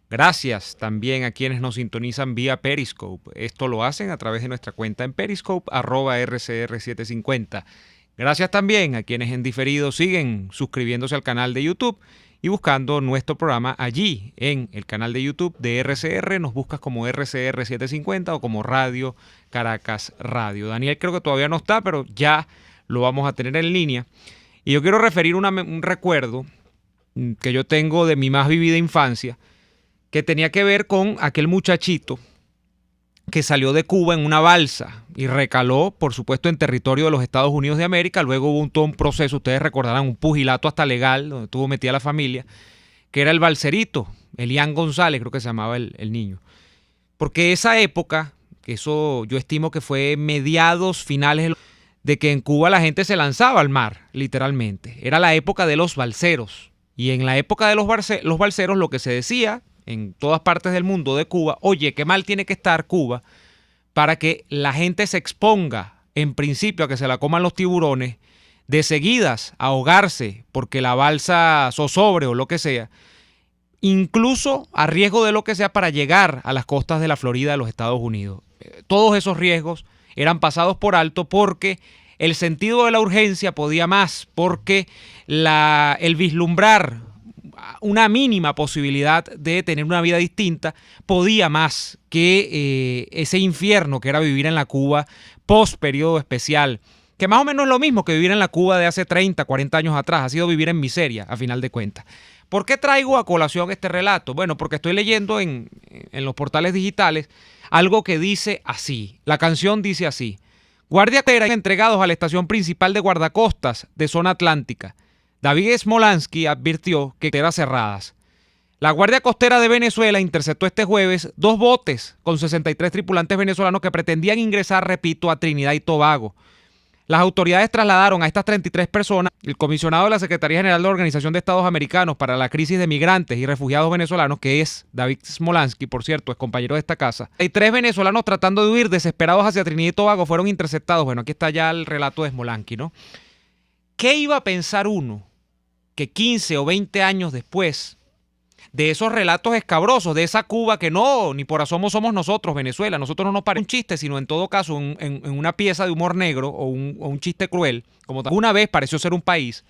Gracias también a quienes nos sintonizan vía Periscope. Esto lo hacen a través de nuestra cuenta en Periscope, @RCR750. Gracias también a quienes en diferido siguen suscribiéndose al canal de YouTube y buscando nuestro programa allí en el canal de YouTube de RCR. Nos buscas como RCR750 o como Radio Caracas Radio. Daniel creo que todavía no está, pero ya lo vamos a tener en línea. Y yo quiero referir un recuerdo que yo tengo de mi más vivida infancia, que tenía que ver con aquel muchachito que salió de Cuba en una balsa y recaló, por supuesto, en territorio de los Estados Unidos de América. Luego hubo todo un proceso, ustedes recordarán, un pugilato hasta legal, donde estuvo metida la familia, que era el balserito, Elian González, creo que se llamaba el niño. Porque esa época, que eso yo estimo que fue mediados, finales de que en Cuba la gente se lanzaba al mar, literalmente. Era la época de los balseros. Y en la época de los balseros lo que se decía en todas partes del mundo de Cuba, oye, qué mal tiene que estar Cuba para que la gente se exponga, en principio, a que se la coman los tiburones, de seguidas a ahogarse porque la balsa zozobre o lo que sea, incluso a riesgo de lo que sea para llegar a las costas de la Florida de los Estados Unidos. Todos esos riesgos eran pasados por alto porque el sentido de la urgencia podía más, porque el vislumbrar una mínima posibilidad de tener una vida distinta podía más que ese infierno que era vivir en la Cuba post periodo especial, que más o menos es lo mismo que vivir en la Cuba de hace 30, 40 años atrás, ha sido vivir en miseria a final de cuentas. ¿Por qué traigo a colación este relato? Bueno, porque estoy leyendo en los portales digitales algo que dice así, la canción dice así: Guardia Costera entregados a la estación principal de guardacostas de zona atlántica. David Smolansky advirtió que eran cerradas. La Guardia Costera de Venezuela interceptó este jueves 2 botes con 63 tripulantes venezolanos que pretendían ingresar, repito, a Trinidad y Tobago. Las autoridades trasladaron a estas 33 personas. El comisionado de la Secretaría General de la Organización de Estados Americanos para la Crisis de Migrantes y Refugiados Venezolanos, que es David Smolansky, por cierto, es compañero de esta casa. Hay 3 venezolanos tratando de huir desesperados hacia Trinidad y Tobago, fueron interceptados. Bueno, aquí está ya el relato de Smolansky, ¿no? ¿Qué iba a pensar uno que 15 o 20 años después de esos relatos escabrosos, de esa Cuba que no, ni por asomo somos nosotros, Venezuela, nosotros no nos parece un chiste, sino en todo caso en una pieza de humor negro o un chiste cruel, como una vez pareció ser un país,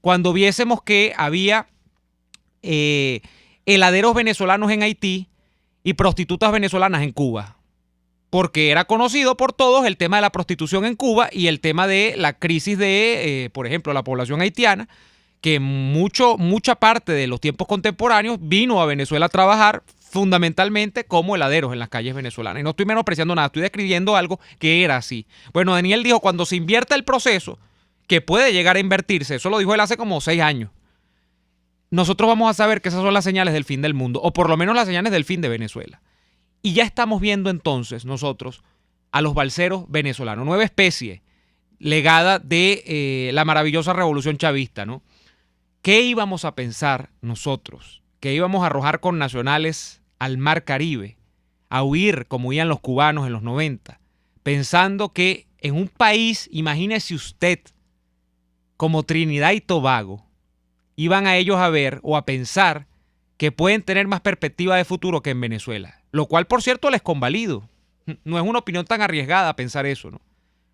cuando viésemos que había heladeros venezolanos en Haití y prostitutas venezolanas en Cuba? Porque era conocido por todos el tema de la prostitución en Cuba y el tema de la crisis de, por ejemplo, la población haitiana, que mucha parte de los tiempos contemporáneos vino a Venezuela a trabajar fundamentalmente como heladeros en las calles venezolanas. Y no estoy menospreciando nada, estoy describiendo algo que era así. Bueno, Daniel dijo, cuando se invierta el proceso, que puede llegar a invertirse, eso lo dijo él hace como 6 años, nosotros vamos a saber que esas son las señales del fin del mundo, o por lo menos las señales del fin de Venezuela. Y ya estamos viendo entonces nosotros a los balseros venezolanos, nueva especie legada de la maravillosa revolución chavista, ¿no? ¿Qué íbamos a pensar nosotros? ¿Que íbamos a arrojar con nacionales al mar Caribe, a huir como huían los cubanos en los 90, pensando que en un país, imagínese usted, como Trinidad y Tobago, iban a ellos a ver o a pensar que pueden tener más perspectiva de futuro que en Venezuela? Lo cual, por cierto, les convalido. No es una opinión tan arriesgada pensar eso, ¿no?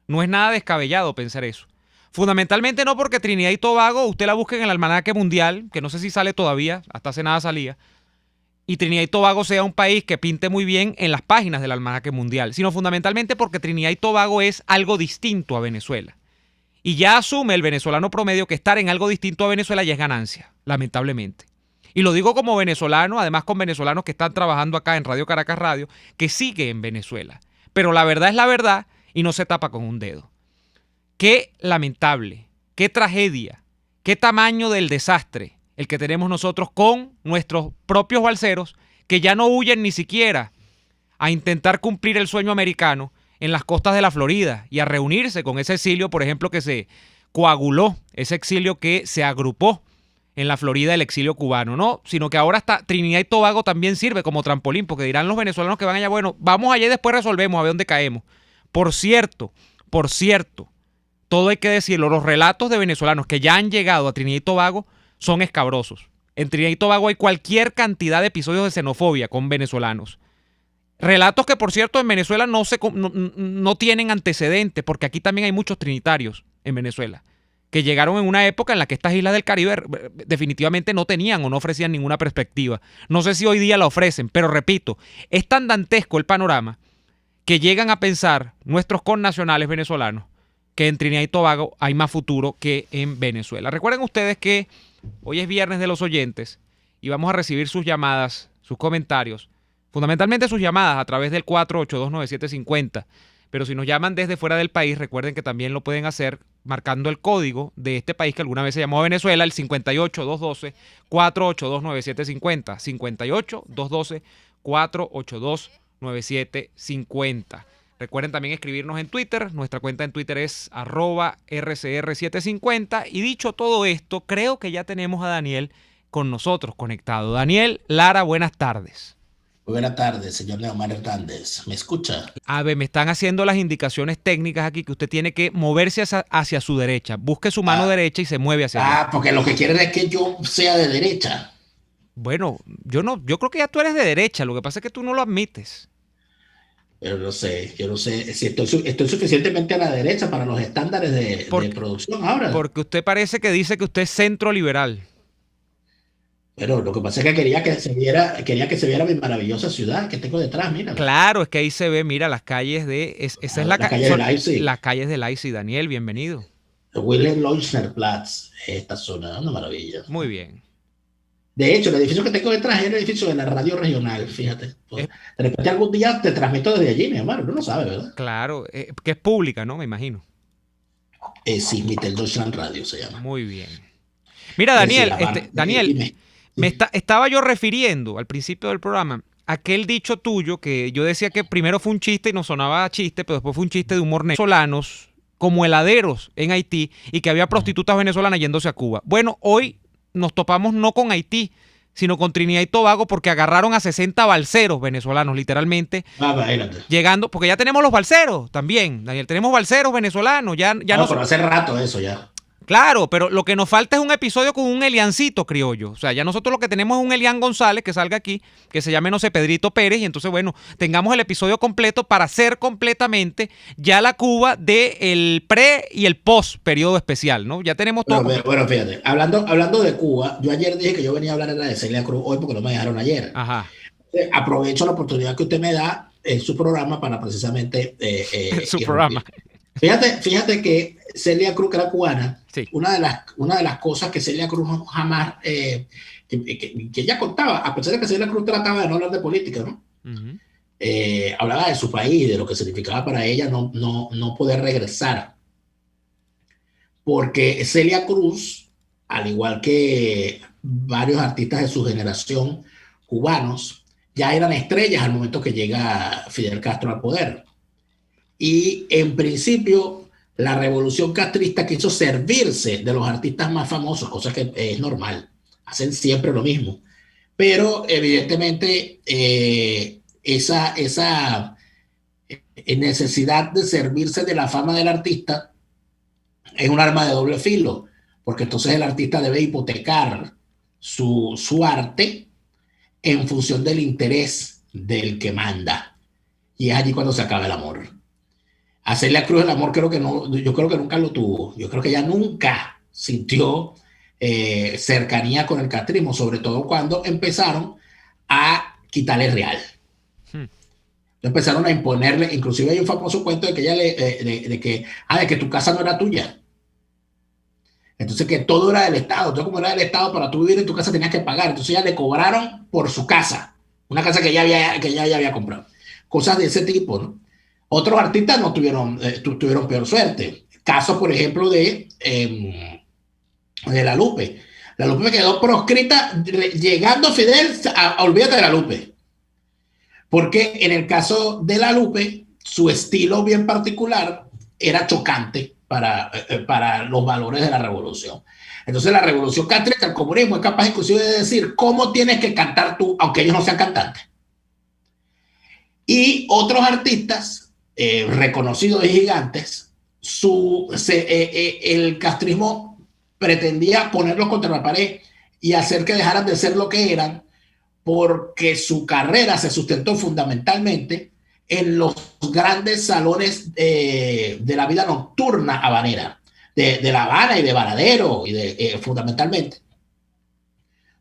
No es nada descabellado pensar eso. Fundamentalmente no porque Trinidad y Tobago, usted la busca en el almanaque mundial, que no sé si sale todavía, hasta hace nada salía, y Trinidad y Tobago sea un país que pinte muy bien en las páginas del almanaque mundial, sino fundamentalmente porque Trinidad y Tobago es algo distinto a Venezuela. Y ya asume el venezolano promedio que estar en algo distinto a Venezuela ya es ganancia, lamentablemente. Y lo digo como venezolano, además con venezolanos que están trabajando acá en Radio Caracas Radio, que sigue en Venezuela. Pero la verdad es la verdad y no se tapa con un dedo. Qué lamentable, qué tragedia, qué tamaño del desastre el que tenemos nosotros con nuestros propios balseros que ya no huyen ni siquiera a intentar cumplir el sueño americano en las costas de la Florida y a reunirse con ese exilio, por ejemplo, que se coaguló, ese exilio que se agrupó en la Florida, el exilio cubano, no, sino que ahora hasta Trinidad y Tobago también sirve como trampolín, porque dirán los venezolanos que van allá, bueno, vamos allá y después resolvemos a ver dónde caemos. Por cierto, todo hay que decirlo, los relatos de venezolanos que ya han llegado a Trinidad y Tobago son escabrosos. En Trinidad y Tobago hay cualquier cantidad de episodios de xenofobia con venezolanos. Relatos que, por cierto, en Venezuela no tienen antecedentes, porque aquí también hay muchos trinitarios en Venezuela, que llegaron en una época en la que estas islas del Caribe definitivamente no tenían o no ofrecían ninguna perspectiva. No sé si hoy día la ofrecen, pero repito, es tan dantesco el panorama que llegan a pensar nuestros connacionales venezolanos que en Trinidad y Tobago hay más futuro que en Venezuela. Recuerden ustedes que hoy es viernes de los oyentes y vamos a recibir sus llamadas, sus comentarios, fundamentalmente sus llamadas a través del 4829750. Pero si nos llaman desde fuera del país, recuerden que también lo pueden hacer marcando el código de este país que alguna vez se llamó Venezuela, el 58-212-482-9750. 58-212-482-9750. Recuerden también escribirnos en Twitter. Nuestra cuenta en Twitter es @RCR750. Y dicho todo esto, creo que ya tenemos a Daniel con nosotros conectado. Daniel Lara, buenas tardes. Buenas tardes, señor Neomar Hernández. ¿Me escucha? A ver, me están haciendo las indicaciones técnicas aquí que usted tiene que moverse hacia su derecha. Busque su mano derecha y se mueve hacia allá. Porque lo que quieren es que yo sea de derecha. Bueno, yo creo que ya tú eres de derecha. Lo que pasa es que tú no lo admites. Pero no sé, yo no sé si estoy suficientemente a la derecha para los estándares de producción ahora. Porque usted parece que dice que usted es centro liberal. Pero lo que pasa es que quería que se viera mi maravillosa ciudad que tengo detrás, mira. Claro, es que ahí se ve, mira, las calles esa es la calle de Leipzig. Las calles de Leipzig. Daniel, bienvenido. Wilhelm-Leuschner-Platz, esta zona, una maravilla. Muy bien. De hecho, el edificio que tengo detrás es el edificio de la radio regional, fíjate. De repente algún día te transmito desde allí, mi hermano, no lo sabe, ¿verdad? Claro, que es pública, ¿no? Me imagino. Sí, Mitteldeutschland Radio se llama. Muy bien. Mira, Daniel, Daniel, estaba yo refiriendo al principio del programa aquel dicho tuyo que yo decía que primero fue un chiste y nos sonaba a chiste, pero después fue un chiste de humor negro. Venezolanos como heladeros en Haití y que había prostitutas venezolanas yéndose a Cuba. Bueno, hoy nos topamos no con Haití, sino con Trinidad y Tobago porque agarraron a 60 balseros venezolanos, literalmente. Llegando, porque ya tenemos los balseros también, Daniel, tenemos balseros venezolanos. Pero hace rato eso ya. Claro, pero lo que nos falta es un episodio con un Eliancito criollo. O sea, ya nosotros lo que tenemos es un Elian González que salga aquí, que se llame, no sé, Pedrito Pérez. Y entonces, bueno, tengamos el episodio completo para hacer completamente ya la Cuba del pre y el post periodo especial, ¿no? Ya tenemos todo. Bueno, fíjate, hablando de Cuba, yo ayer dije que yo venía a hablar de Celia Cruz hoy porque no me dejaron ayer. Ajá. Aprovecho la oportunidad que usted me da en su programa para precisamente... su programa. Fíjate que Celia Cruz, que era cubana, sí. Una de las cosas que Celia Cruz jamás, que ella contaba, a pesar de que Celia Cruz trataba de no hablar de política, ¿no? Uh-huh. Hablaba de su país, de lo que significaba para ella no poder regresar. Porque Celia Cruz, al igual que varios artistas de su generación cubanos, ya eran estrellas al momento que llega Fidel Castro al poder. Y en principio la revolución castrista quiso servirse de los artistas más famosos, cosa que es normal, hacen siempre lo mismo, pero evidentemente esa necesidad de servirse de la fama del artista es un arma de doble filo, porque entonces el artista debe hipotecar su arte en función del interés del que manda, y es allí cuando se acaba el amor. A Celia Cruz el amor yo creo que nunca lo tuvo. Yo creo que ella nunca sintió cercanía con el castrismo, sobre todo cuando empezaron a quitarle real. Empezaron a imponerle, inclusive hay un famoso cuento de que ella de que tu casa no era tuya. Entonces que todo era del Estado. Entonces como era del Estado, para tú vivir en tu casa tenías que pagar. Entonces ella le cobraron por su casa, una casa que ella había comprado. Cosas de ese tipo, ¿no? Otros artistas no tuvieron peor suerte. Casos, por ejemplo, de La Lupe. La Lupe quedó proscrita llegando Fidel olvídate de La Lupe. Porque en el caso de La Lupe, su estilo bien particular era chocante para los valores de la revolución. Entonces la revolución castrista, el comunismo, es capaz inclusive de decir cómo tienes que cantar tú, aunque ellos no sean cantantes. Y otros artistas reconocidos y gigantes, el castrismo pretendía ponerlos contra la pared y hacer que dejaran de ser lo que eran, porque su carrera se sustentó fundamentalmente en los grandes salones de la vida nocturna habanera, de La Habana y de Varadero, fundamentalmente,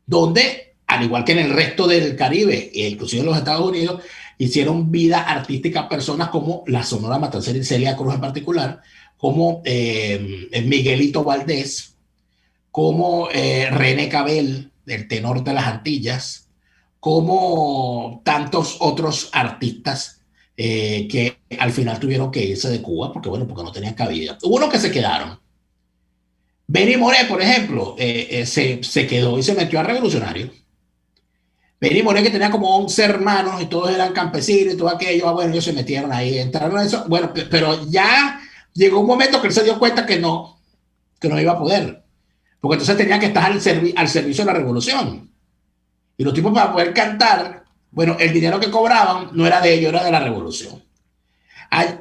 donde, al igual que en el resto del Caribe, e inclusive en los Estados Unidos, hicieron vida artística personas como la Sonora Matancera y Celia Cruz en particular, como Miguelito Valdés, como René Cabell, el tenor de las Antillas, como tantos otros artistas que al final tuvieron que irse de Cuba porque no tenían cabida. Hubo unos que se quedaron. Benny Moré, por ejemplo, se quedó y se metió a revolucionario. Benny Moré, que tenía como 11 hermanos y todos eran campesinos y todo aquello, ellos se metieron ahí, entraron a eso. Bueno, pero ya llegó un momento que él se dio cuenta que no iba a poder. Porque entonces tenía que estar al servicio de la revolución. Y los tipos, para poder cantar, el dinero que cobraban no era de ellos, era de la revolución.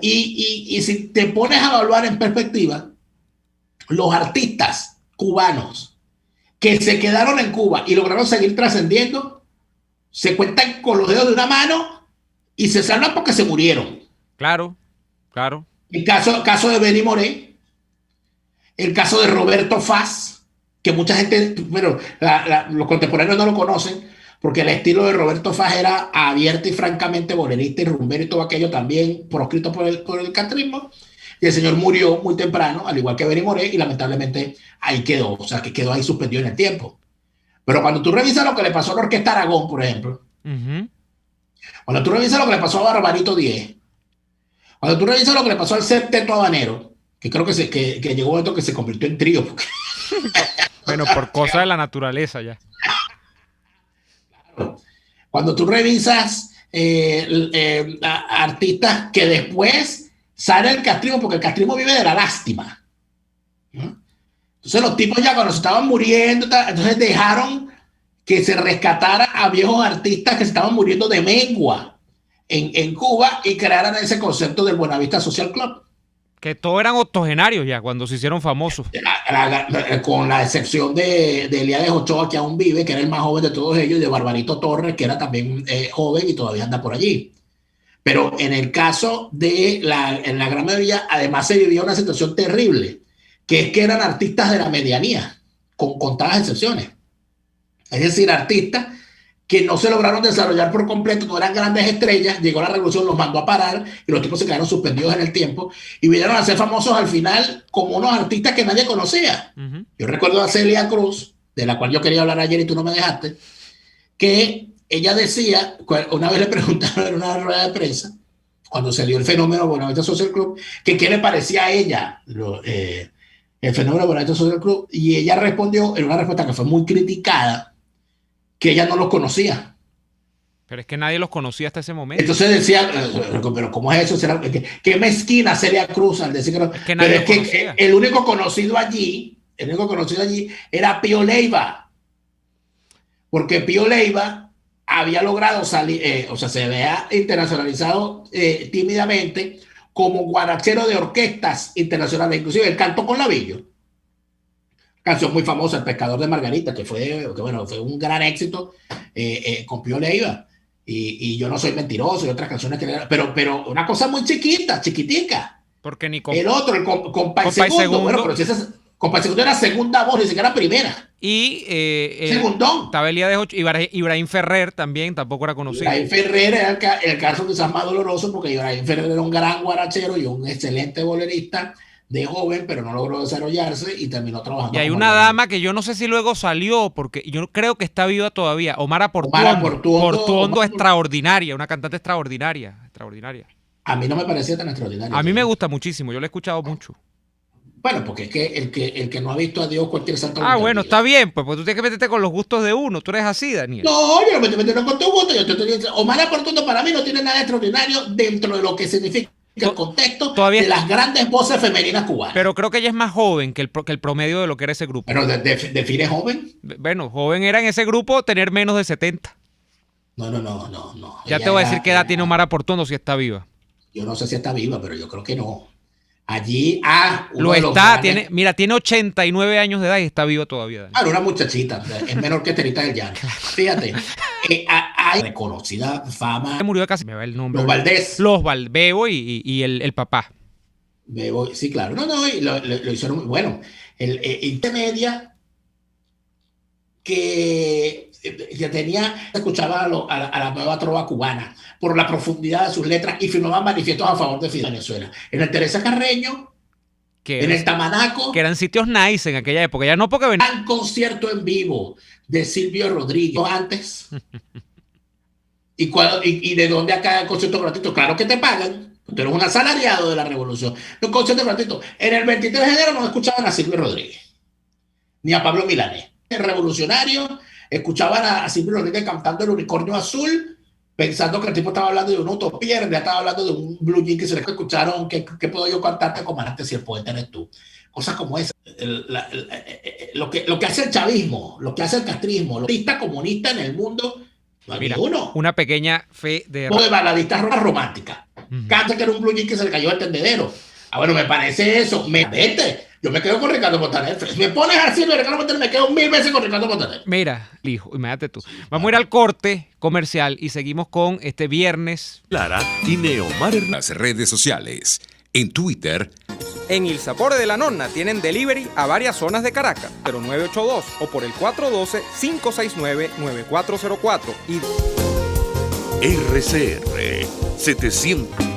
Y si te pones a evaluar en perspectiva, los artistas cubanos que se quedaron en Cuba y lograron seguir trascendiendo, se cuentan con los dedos de una mano y se salvan porque se murieron. Claro. El caso de Benny Moré, el caso de Roberto Faz, que mucha gente, los contemporáneos no lo conocen, porque el estilo de Roberto Faz era abierto y francamente bolerista y rumbero y todo aquello, también proscrito por el castrismo. Y el señor murió muy temprano, al igual que Benny Moré, y lamentablemente ahí quedó, o sea, que quedó ahí suspendido en el tiempo. Pero cuando tú revisas lo que le pasó a la Orquesta Aragón, por ejemplo, cuando tú revisas lo que le pasó a Barbarito 10, cuando tú revisas lo que le pasó al Septeto Habanero, que creo que llegó un momento que se convirtió en trío. Porque... bueno, por cosa de la naturaleza ya. Cuando tú revisas artistas que después salen el castrismo, porque el castrismo vive de la lástima, ¿no? Entonces los tipos ya cuando se estaban muriendo, entonces dejaron que se rescatara a viejos artistas que se estaban muriendo de mengua en Cuba y crearan ese concepto del Buenavista Social Club. Que todos eran octogenarios ya cuando se hicieron famosos. Con la excepción de Elías Ochoa, que aún vive, que era el más joven de todos ellos, y de Barbarito Torres, que era también joven y todavía anda por allí. Pero en el caso en la gran mayoría, además se vivía una situación terrible, que es que eran artistas de la medianía, con contadas excepciones. Es decir, artistas que no se lograron desarrollar por completo, no eran grandes estrellas, llegó la revolución, los mandó a parar y los tipos se quedaron suspendidos en el tiempo y vinieron a ser famosos al final como unos artistas que nadie conocía. Yo recuerdo a Celia Cruz, de la cual yo quería hablar ayer y tú no me dejaste, que ella decía, una vez le preguntaron en una rueda de prensa, cuando se dio el fenómeno Buenavista Social Club, que qué le parecía a ella el fenómeno Buenavista Social Club, y ella respondió en una respuesta que fue muy criticada, que ella no los conocía. Pero es que nadie los conocía hasta ese momento. Entonces decía, pero ¿cómo es eso? ¿Qué mezquina Celia Cruz al decir que no? Es que nadie pero es que el único conocido allí era Pío Leiva. Porque Pío Leiva había logrado salir, se había internacionalizado tímidamente como guarachero de orquestas internacionales, inclusive el canto con Lavillo. Canción muy famosa, El Pescador de Margarita, que fue un gran éxito con Pío Leiva. Y Yo no soy mentiroso y otras canciones pero una cosa muy chiquitica. Porque ni el otro, el Compay Segundo. Bueno, pero si ese Compay Segundo era segunda voz, ni siquiera primera. Y segundón. Tabelía de 8, Ibrahim Ferrer también tampoco era conocido. Ibrahim Ferrer era el caso quizás más doloroso, porque Ibrahim Ferrer era un gran guarachero y un excelente bolerista de joven, pero no logró desarrollarse y terminó trabajando. Y hay una dama que yo no sé si luego salió, porque yo creo que está viva todavía, Omara Portuondo, extraordinaria, una cantante extraordinaria. A mí no me parecía tan extraordinaria. A mí me gusta muchísimo, yo la he escuchado mucho. Bueno, porque es que el que no ha visto a Dios, cualquier santo. Bueno, está bien, pues tú tienes que meterte con los gustos de uno. Tú eres así, Daniel. No, yo no me meto con tu gusto. Omar Portuondo para mí no tiene nada extraordinario dentro de lo que significa el contexto de las grandes voces femeninas cubanas. Pero creo que ella es más joven que el promedio de lo que era ese grupo. ¿Pero define joven? Bueno, joven era en ese grupo tener menos de 70. No. Ya te voy a decir qué edad tiene Omar Portuondo si está viva. Yo no sé si está viva, pero yo creo que no. Allí, lo está, tiene 89 años de edad y está vivo todavía, Daniel. Claro, una muchachita, es menor que Terita del Llano. Fíjate, hay reconocida fama. Murió casi, me va el nombre. Los Valdés. Los Bebo y el papá. Bebo, sí, claro. No, y lo hicieron muy bueno. El intermedia que escuchaba a la nueva trova cubana por la profundidad de sus letras y firmaba manifiestos a favor de Venezuela. En el Teresa Carreño, en el Tamanaco. Que eran sitios nice en aquella época. Ya no porque venía. Un concierto en vivo de Silvio Rodríguez antes. ¿Y de dónde acá el concierto gratuito? Claro que te pagan. Tú eres un asalariado de la revolución. Un concierto gratuito. En el 23 de enero no escuchaban a Silvio Rodríguez. Ni a Pablo Milanés. El revolucionario, escuchaban a Silvio Rodríguez cantando El Unicornio Azul, pensando que el tipo estaba hablando de una utopía, ya estaba hablando de un blue jean que se le escucharon, ¿qué puedo yo cantarte, comandante, si el poeta eres tú? Cosas como esa. Lo que hace el chavismo, lo que hace el castrismo, los artistas comunistas en el mundo, no hay uno. Una pequeña fe de baladistas romántica. Canta que era un blue jean que se le cayó el tendedero. Bueno, me parece eso. Vete. Yo me quedo con Ricardo Montaner. Me pones así, Ricardo Montaner, me quedo 1000 veces con Ricardo Montaner. Mira, hijo, imagínate tú. Vamos a ir al corte comercial y seguimos con este viernes. Lara y Neomar en las redes sociales. En Twitter. En Il Sapore de la Nonna tienen delivery a varias zonas de Caracas. 0982 o por el 412-569-9404. Y RCR 700.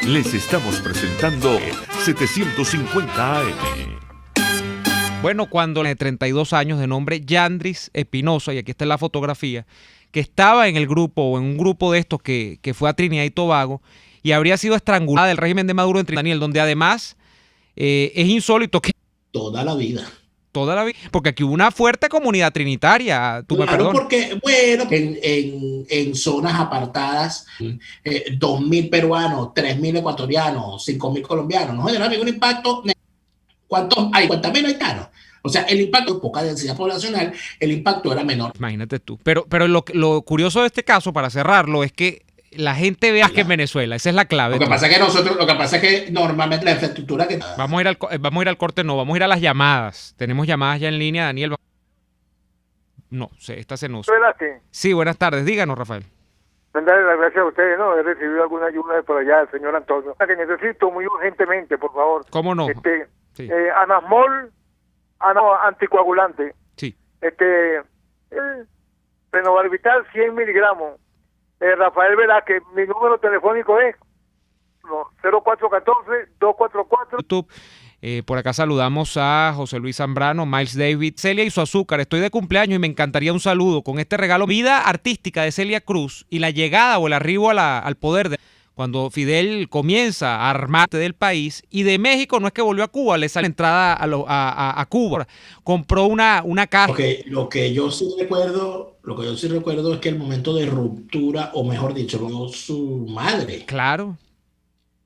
Les estamos presentando 750 AM. Bueno, cuando de 32 años, de nombre Yandris Espinosa, y aquí está la fotografía, que estaba en el grupo o en un grupo de estos que fue a Trinidad y Tobago y habría sido estrangulada del régimen de Maduro en Trinidad, Daniel, donde además es insólito que... Toda la vida, porque aquí hubo una fuerte comunidad trinitaria. Tú me perdonas. Porque, bueno, en zonas apartadas, 2.000 peruanos, 3.000 ecuatorianos, 5.000 colombianos, no generaba ningún impacto. ¿Cuántos hay? ¿Cuántos menos haitianos? O sea, el impacto, poca densidad poblacional, el impacto era menor. Imagínate tú. Pero lo curioso de este caso, para cerrarlo, es que la gente vea que en Venezuela, esa es la clave. Lo que pasa es que normalmente la infraestructura que... Vamos a ir al corte, no, vamos a ir a las llamadas. Tenemos llamadas ya en línea, Daniel. No, esta se nos... Sí, buenas tardes, díganos, Rafael. Darle las gracias a ustedes, ¿no? He recibido alguna ayuda de por allá del señor Antonio. Que necesito muy urgentemente, por favor. ¿Cómo no? Sí. Anasmol, anticoagulante. Sí. Fenobarbital 100 miligramos. Rafael Velázquez, mi número telefónico es 0414-244. YouTube. Por acá saludamos a José Luis Zambrano, Miles David, Celia y su azúcar. Estoy de cumpleaños y me encantaría un saludo con este regalo. Vida artística de Celia Cruz y la llegada o el arribo al poder cuando Fidel comienza a armarse del país, y de México no es que volvió a Cuba, le sale entrada a Cuba. Compró una casa. Lo que yo sí recuerdo es que el momento de ruptura, o mejor dicho, su madre. Claro.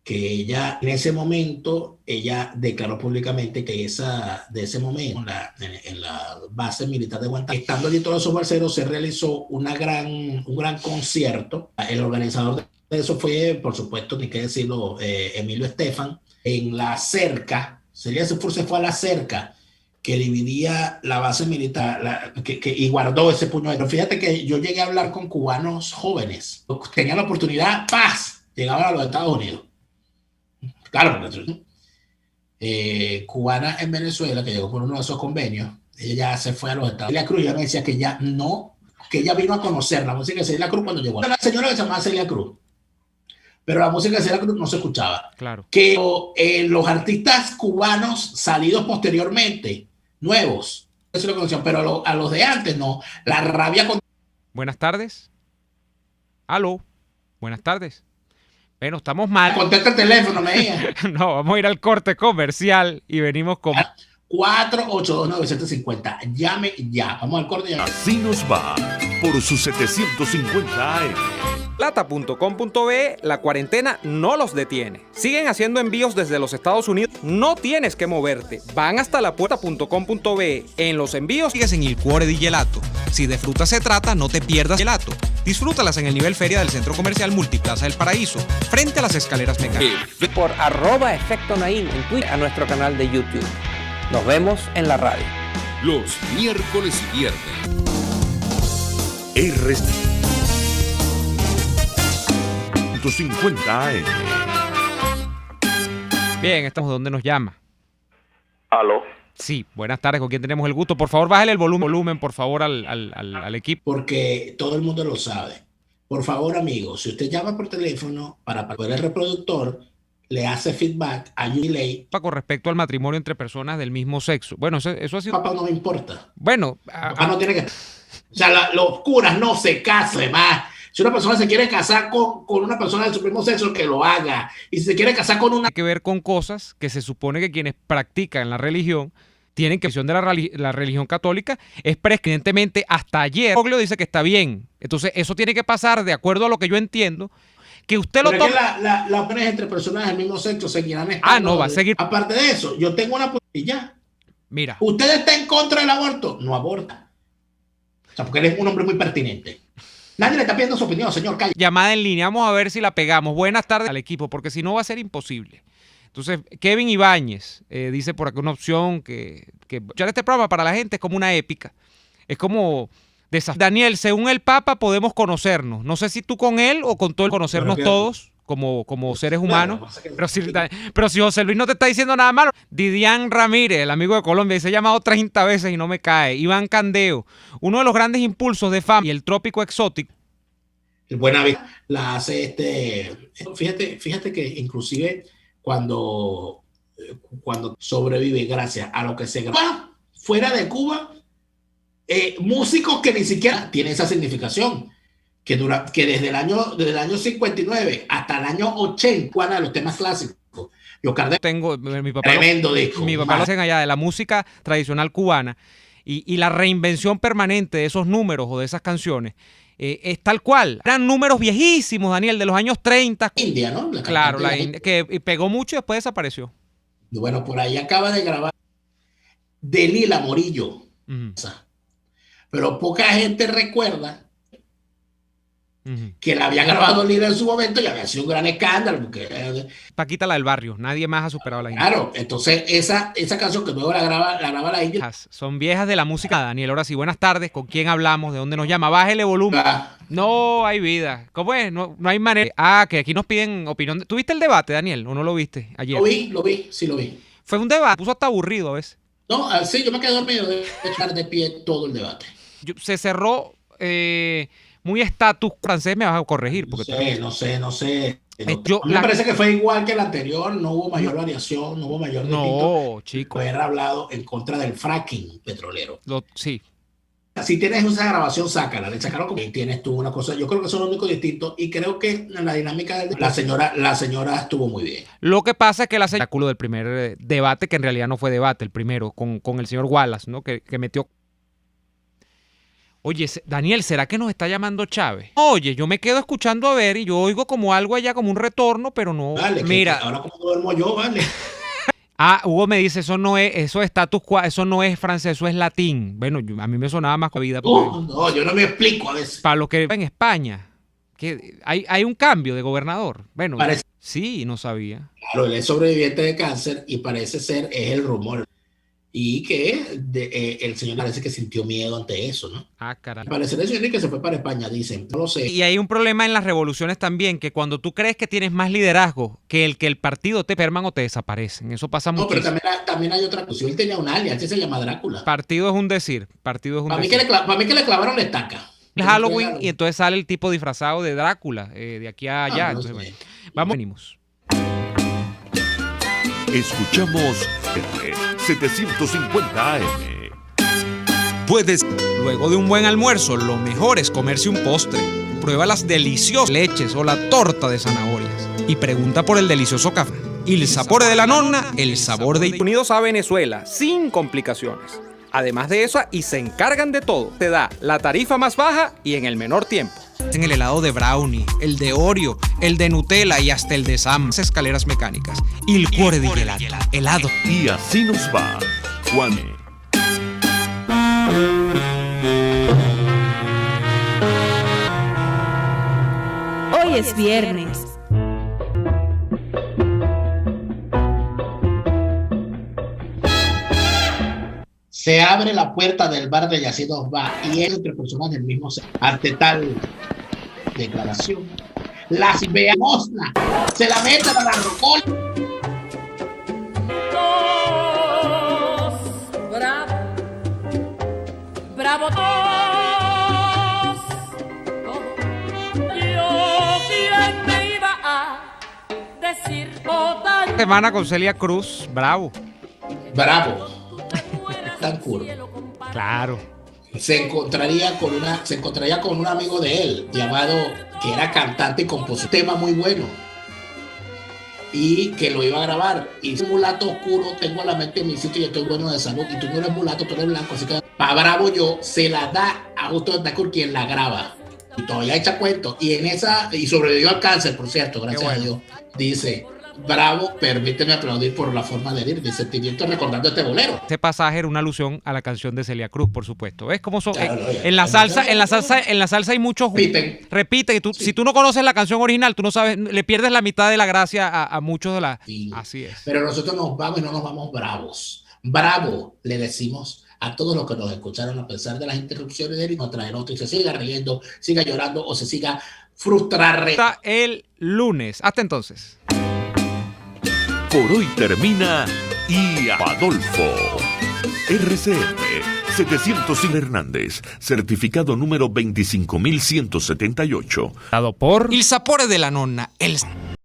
Que ella, en ese momento, ella declaró públicamente que de ese momento, en la base militar de Guantánamo, estando allí todos esos balseros, se realizó un gran concierto. El organizador de eso fue, por supuesto, ni qué decirlo, Emilio Estefan, en la cerca. Celia Cruz se fue a la cerca que dividía la base militar y guardó ese puño. Pero fíjate que yo llegué a hablar con cubanos jóvenes. Tenían la oportunidad, llegaban a los Estados Unidos. Claro, porque cubana en Venezuela, que llegó por uno de esos convenios, ella ya se fue a los Estados Unidos. Celia Cruz ya me decía que que ella vino a conocer la música de Celia Cruz cuando llegó. Era una señora que se llamaba Celia Cruz, pero la música de Celia Cruz no se escuchaba. Claro. Que los artistas cubanos salidos posteriormente, nuevos, eso lo conocían, pero a los de antes no. La rabia con... Buenas tardes. Aló. Buenas tardes. Bueno, estamos mal. Contesta el teléfono, me diga. No, vamos a ir al corte comercial y venimos con... 4829750. Llame ya. Vamos al corte ya. Así nos va por sus 750 AM. Plata.com.be, la cuarentena no los detiene. Siguen haciendo envíos desde los Estados Unidos. No tienes que moverte. Van hasta la puerta.com.be. En los envíos sigues en Il Cuore di Gelato. Si de fruta se trata, no te pierdas gelato. Disfrútalas en el nivel feria del Centro Comercial Multiplaza del Paraíso, frente a las escaleras mecánicas. Por @Efecto Naim en Twitter, a nuestro canal de YouTube. Nos vemos en la radio. Los miércoles y viernes. R150 AM. Bien, estamos donde nos llama. ¿Aló? Sí, buenas tardes, ¿con quién tenemos el gusto? Por favor, bájale el volumen, por favor, al equipo. Porque todo el mundo lo sabe. Por favor, amigos, si usted llama por teléfono para poder el reproductor, le hace feedback a delay. Con respecto al matrimonio entre personas del mismo sexo. Bueno, eso ha sido... Papá no me importa. Bueno... Papá no tiene que... O sea, los curas no se casan más. Si una persona se quiere casar con una persona del su mismo sexo, que lo haga. Y si se quiere casar con una... Tiene que ver con cosas que se supone que quienes practican la religión tienen que... de la religión católica es prescindentemente hasta ayer. Bergoglio dice que está bien. Entonces, eso tiene que pasar de acuerdo a lo que yo entiendo. Que usted lo tome... Las opiniones entre personas del mismo sexo seguirán estando... no, va a seguir. Aparte de eso, yo tengo una... Y ya. Mira. ¿Usted está en contra del aborto? No aborta. O sea, porque él es un hombre muy pertinente. Nadie le está pidiendo su opinión, señor Calle. Llamada en línea, vamos a ver si la pegamos. Buenas tardes al equipo, porque si no va a ser imposible. Entonces, Kevin Ibáñez dice por acá una opción que escuchar este programa para la gente es como una épica. Es como... Daniel, según el Papa podemos conocernos. No sé si tú con él o con todo el conocernos todos como seres humanos. Pero si José Luis no te está diciendo nada malo. Didian Ramírez, el amigo de Colombia, dice: he llamado 30 veces y no me cae. Iván Candeo, uno de los grandes impulsos de fama y el trópico exótico. El Buenavista la hace Fíjate que inclusive cuando sobrevive gracias a lo que se graba fuera de Cuba, músicos que ni siquiera tienen esa significación, que desde el año 59 hasta el año 80, de los temas clásicos. Mi papá tremendo disco. Mi papá lo hacen allá de la música tradicional cubana y la reinvención permanente de esos números o de esas canciones es tal cual. Eran números viejísimos, Daniel, de los años 30. India, ¿no? Claro, la India, que pegó mucho y después desapareció. Bueno, por ahí acaba de grabar de Lila Morillo. Pero poca gente recuerda que la había grabado Lila en su momento y había sido un gran escándalo. Porque, Paquita, la del barrio. Nadie más ha superado a la India. Claro, entonces esa canción que luego la graba la India. Son viejas de la música, Daniel. Ahora sí, buenas tardes. ¿Con quién hablamos? ¿De dónde nos llama? Bájele volumen. No hay vida. ¿Cómo es? No hay manera. Que aquí nos piden opinión. ¿Tuviste el debate, Daniel? ¿O no lo viste ayer? Lo vi. Fue un debate. Puso hasta aburrido a veces. No, sí, yo me quedé dormido de echar de pie todo el debate. Se cerró muy estatus francés, me vas a corregir. No sé. Me parece que fue igual que el anterior, no hubo mayor variación, no hubo mayor distinto. No, chico. Haber hablado en contra del fracking petrolero. Sí. Si tienes esa grabación, sácala. Le sacaron como tienes tú una cosa. Yo creo que son los únicos distintos y creo que en la dinámica del la señora estuvo muy bien. Lo que pasa es que el del primer debate, que en realidad no fue debate, el primero, con el señor Wallace, ¿no? Que metió... Oye, Daniel, ¿será que nos está llamando Chávez? Oye, yo me quedo escuchando a ver y yo oigo como algo allá, como un retorno, pero no. Vale, mira. Ahora como duermo yo, vale. Hugo me dice, eso es status quo, eso no es francés, eso es latín. Bueno, a mí me sonaba más con la vida. No, yo no me explico a veces. Para lo que en España, que hay un cambio de gobernador. Bueno, parece, sí, no sabía. Claro, él es sobreviviente de cáncer y parece ser, es el rumor. Y que el señor parece que sintió miedo ante eso, ¿no? Caray. Parece el señor que se fue para España, dicen. No lo sé. Y hay un problema en las revoluciones también, que cuando tú crees que tienes más liderazgo que el partido te perman o te desaparecen. Eso pasa mucho. No, pero también hay otra cosa. Él tenía un alias, que se llama Drácula. Partido es un decir. Para mí que le clavaron la estaca. Halloween y entonces sale el tipo disfrazado de Drácula, de aquí a allá. Entonces, bueno, venimos. Escuchamos R750 AM. Luego de un buen almuerzo, lo mejor es comerse un postre. Prueba las deliciosas leches o la torta de zanahorias. Y pregunta por el delicioso café. Il sapore de la nonna, el sabor de... Unidos a Venezuela, sin complicaciones. Además de eso, y se encargan de todo. Te da la tarifa más baja y en el menor tiempo. En el helado de brownie, el de Oreo, el de Nutella y hasta el de Sam. Escaleras mecánicas. Il cuore di gelato. Helado. Y así nos va, Juan. es viernes. Se abre la puerta del bar de Yacidos Va y es entre personas del mismo sexo. Ante tal declaración, las veamosnas se la meten a la rocola. Bravo todos. Yo quién me iba a decir total. Semana con Celia Cruz, bravo. Bravo. Tan curvo. Claro. Se encontraría con un amigo de él llamado, que era cantante y compositor, tema muy bueno, y que lo iba a grabar. Y un mulato oscuro, tengo la mente en mi sitio y estoy bueno de salud, y tú no eres mulato, tú eres blanco, así que pa' bravo yo, se la da a Justo Betancourt, quien la graba, y todavía echa cuento, y sobrevivió al cáncer, por cierto, gracias a Dios. Dice: bravo, permíteme aplaudir por la forma de ir, de sentimiento, recordando este bolero. Este pasaje era una alusión a la canción de Celia Cruz, por supuesto. ¿Ves cómo son? Claro, en la salsa hay muchos. Repite. Si tú no conoces la canción original, tú no sabes, le pierdes la mitad de la gracia a muchos de las. Sí. Así es. Pero nosotros nos vamos y no nos vamos bravos. Bravo, le decimos a todos los que nos escucharon a pesar de las interrupciones de él, y nos traen otro y se siga riendo, siga llorando o se siga frustrando. Hasta el lunes. Hasta entonces. Por hoy termina Y Adolfo. RCM 705 Hernández, certificado número 25.178. Dado por Il Sapore de la Nonna.